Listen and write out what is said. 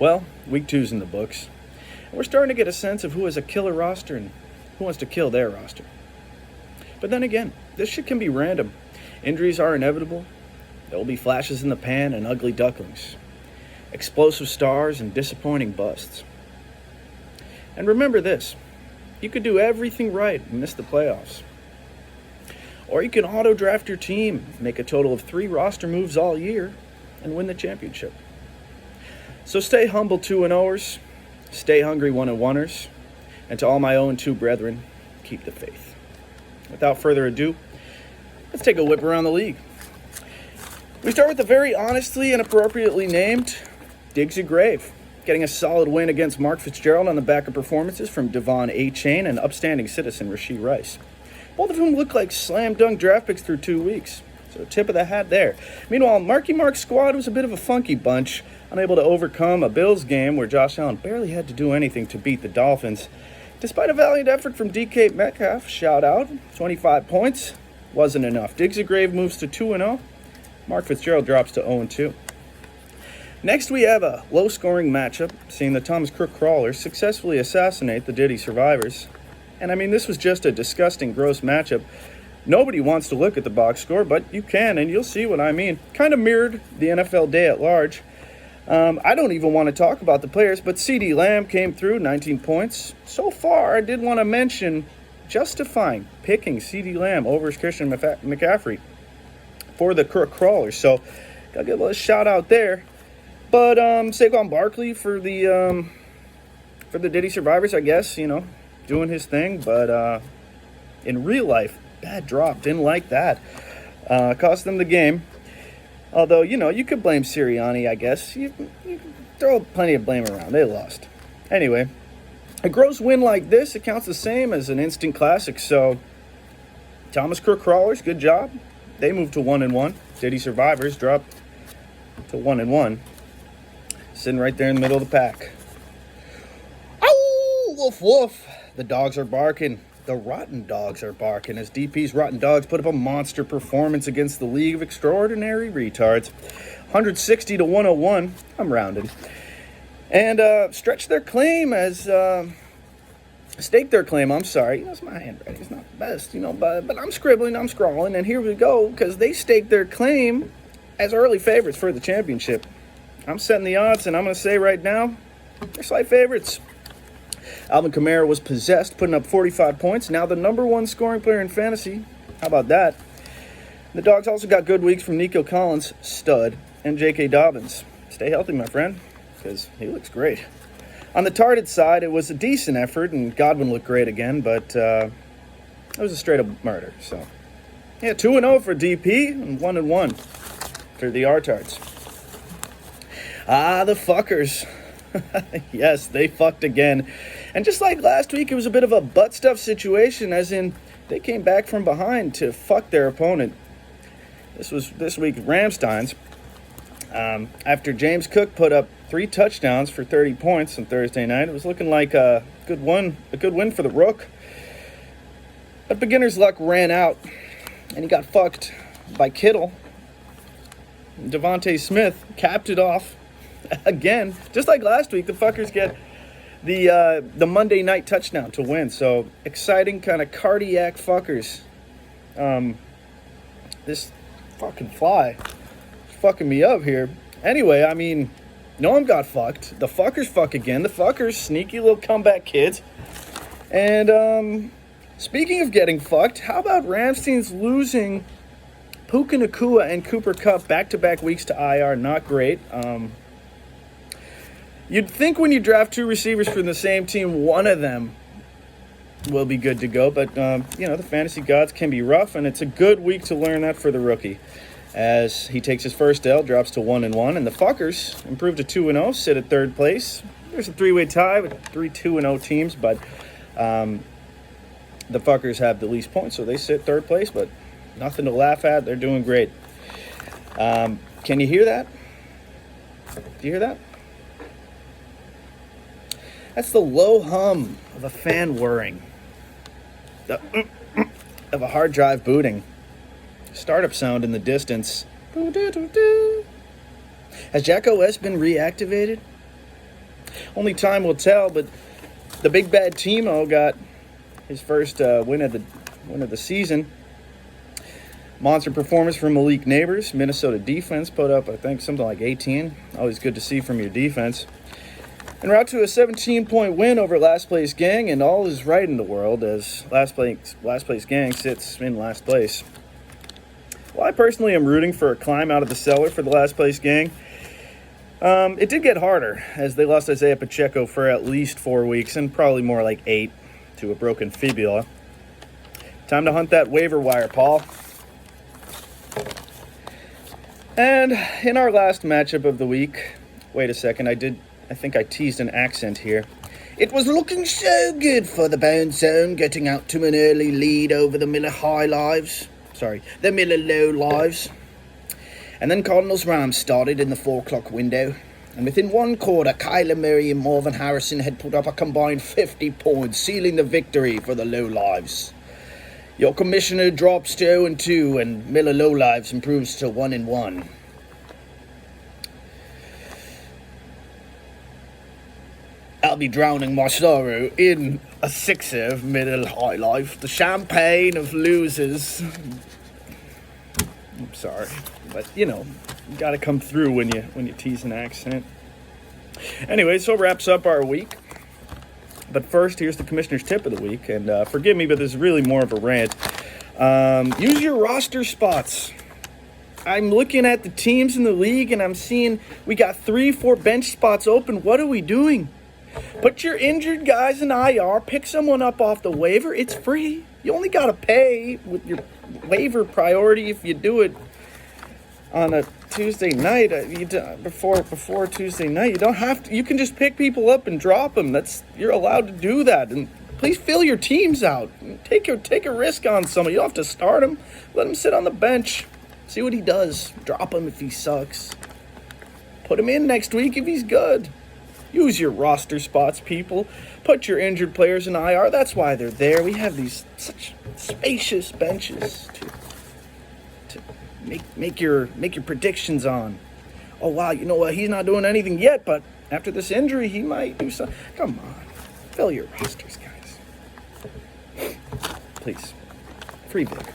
Well, week two's in the books. And we're starting to get a sense of who has a killer roster and who wants to kill their roster. But then again, this shit can be random. Injuries are inevitable. There will be flashes in the pan and ugly ducklings. Explosive stars and disappointing busts. And remember this. You could do everything right and miss the playoffs. Or you can auto-draft your team, make a total of 3 roster moves all year, and win the championship. So stay humble 2-0ers, stay hungry 1-1ers, and to all my 0-2 brethren, keep the faith. Without further ado, let's take a whip around the league. We start with the very honestly and appropriately named Diggsy Grave, getting a solid win against Mark Fitzgerald on the back of performances from Devon A-Chain and upstanding citizen Rashee Rice. Both of whom look like slam-dunk draft picks through 2 weeks. So tip of the hat there. Meanwhile, Marky Mark's squad was a bit of a funky bunch, unable to overcome a Bills game where Josh Allen barely had to do anything to beat the Dolphins. Despite a valiant effort from DK Metcalf, shout out, 25 points, wasn't enough. Diggsy Grave moves to 2-0. Mark Fitzgerald drops to 0-2. Next, we have a low-scoring matchup, seeing the Thomas Crook Crawlers successfully assassinate the Diddy Survivors. And I mean, this was just a disgusting, gross matchup. Nobody wants to look at the box score, but you can, and you'll see what I mean. Kind of mirrored the NFL day at large. I don't even want to talk about the players, but CeeDee Lamb came through, 19 points. So far, I did want to mention justifying picking CeeDee Lamb over Christian McCaffrey for the Crook Crawlers. So, gotta give a little shout out there. But Saquon Barkley for the Diddy Survivors, I guess, doing his thing. But in real life, bad drop. Didn't like that. Cost them the game. Although, you could blame Sirianni, I guess. You can throw plenty of blame around. They lost. Anyway, a gross win like this, it counts the same as an instant classic. So, Thomas Crook Crawlers, good job. They moved to 1-1. Diddy Survivors dropped to 1-1. Sitting right there in the middle of the pack. Ow! Woof, woof. The dogs are barking. The rotten dogs are barking as DP's Rotten Dogs put up a monster performance against the League of Extraordinary Retards. 160 to 101. I'm rounding. And stretch their claim as... stake their claim, I'm sorry. That's my handwriting. It's not the best, but I'm scribbling, I'm scrawling, and here we go, because they staked their claim as early favorites for the championship. I'm setting the odds, and I'm going to say right now, they're slight favorites. Alvin Kamara was possessed, putting up 45 points. Now the number 1 scoring player in fantasy. How about that? The Dogs also got good weeks from Nico Collins, stud, and J.K. Dobbins. Stay healthy, my friend, because he looks great. On the Tarded side, it was a decent effort, and Godwin looked great again, but it was a straight-up murder. So, yeah, 2-0 for DP and 1-1 for the Artards. The fuckers. Yes, they fucked again. And just like last week, it was a bit of a butt-stuff situation, as in they came back from behind to fuck their opponent. This was this week Ramsteins. After James Cook put up 3 touchdowns for 30 points on Thursday night, it was looking like a good win for the Rook. But beginner's luck ran out, and he got fucked by Kittle. Devontae Smith capped it off again. Just like last week, the fuckers get the Monday night touchdown to win. So exciting kind of cardiac fuckers. This fucking fly is fucking me up here. Anyway, I mean, Noam got fucked. The fuckers fuck again. The fuckers, sneaky little comeback kids. And speaking of getting fucked, how about Ramstein's losing Puka Nacua and Cooper Kupp back-to-back weeks to IR? Not great. You'd think when you draft 2 receivers from the same team, one of them will be good to go. But, the fantasy gods can be rough, and it's a good week to learn that for the rookie. As he takes his first L, drops to 1-1, and the fuckers improve to 2-0, sit at 3rd place. There's a 3-way tie with 3 2-0 teams, but the fuckers have the least points, so they sit 3rd place, but nothing to laugh at. They're doing great. Can you hear that? Do you hear that? That's the low hum of a fan whirring, of a hard drive booting. Startup sound in the distance. Has Jack OS been reactivated? Only time will tell, but the big bad Timo got his first win of the season. Monster performance from Malik Neighbors. Minnesota defense put up, I think, something like 18. Always good to see from your defense. And we're out to a 17-point win over Last Place Gang, and all is right in the world as Last Place Gang sits in last place. Well, I personally am rooting for a climb out of the cellar for the Last Place Gang. It did get harder as they lost Isaiah Pacheco for at least 4 weeks, and probably more like 8 to a broken fibula. Time to hunt that waiver wire, Paul. And in our last matchup of the week, wait a second, I think I teased an accent here. It was looking so good for the Bone Zone, getting out to an early lead over the Miller the Miller Low Lives. And then Cardinals Rams started in the 4 o'clock window. And within one quarter, Kyler Murray and Marvin Harrison had put up a combined 50 points, sealing the victory for the Low Lives. Your commissioner drops to 0-2, and Miller Lowlives improves to 1-1. I'll be drowning my sorrow in a sixer of Middle High Life, the champagne of losers. I'm sorry, but you gotta come through when you tease an accent. Anyway, so wraps up our week. But first, here's the commissioner's tip of the week, and forgive me, but this is really more of a rant. Use your roster spots. I'm looking at the teams in the league, and I'm seeing we got 3-4 bench spots open. What are we doing? Put your injured guys in IR, pick someone up off the waiver. It's free. You only got to pay with your waiver priority if you do it on a Tuesday night. Before Tuesday night, you don't have to. You can just pick people up and drop them. You're allowed to do that. And please fill your teams out. Take a risk on someone. You don't have to start him. Let him sit on the bench. See what he does. Drop him if he sucks. Put him in next week if he's good. Use your roster spots, people. Put your injured players in IR. That's why they're there. We have these such spacious benches to make your predictions on. Oh wow, you know what? He's not doing anything yet, but after this injury, he might do something. Come on, fill your rosters, guys. Please, free big.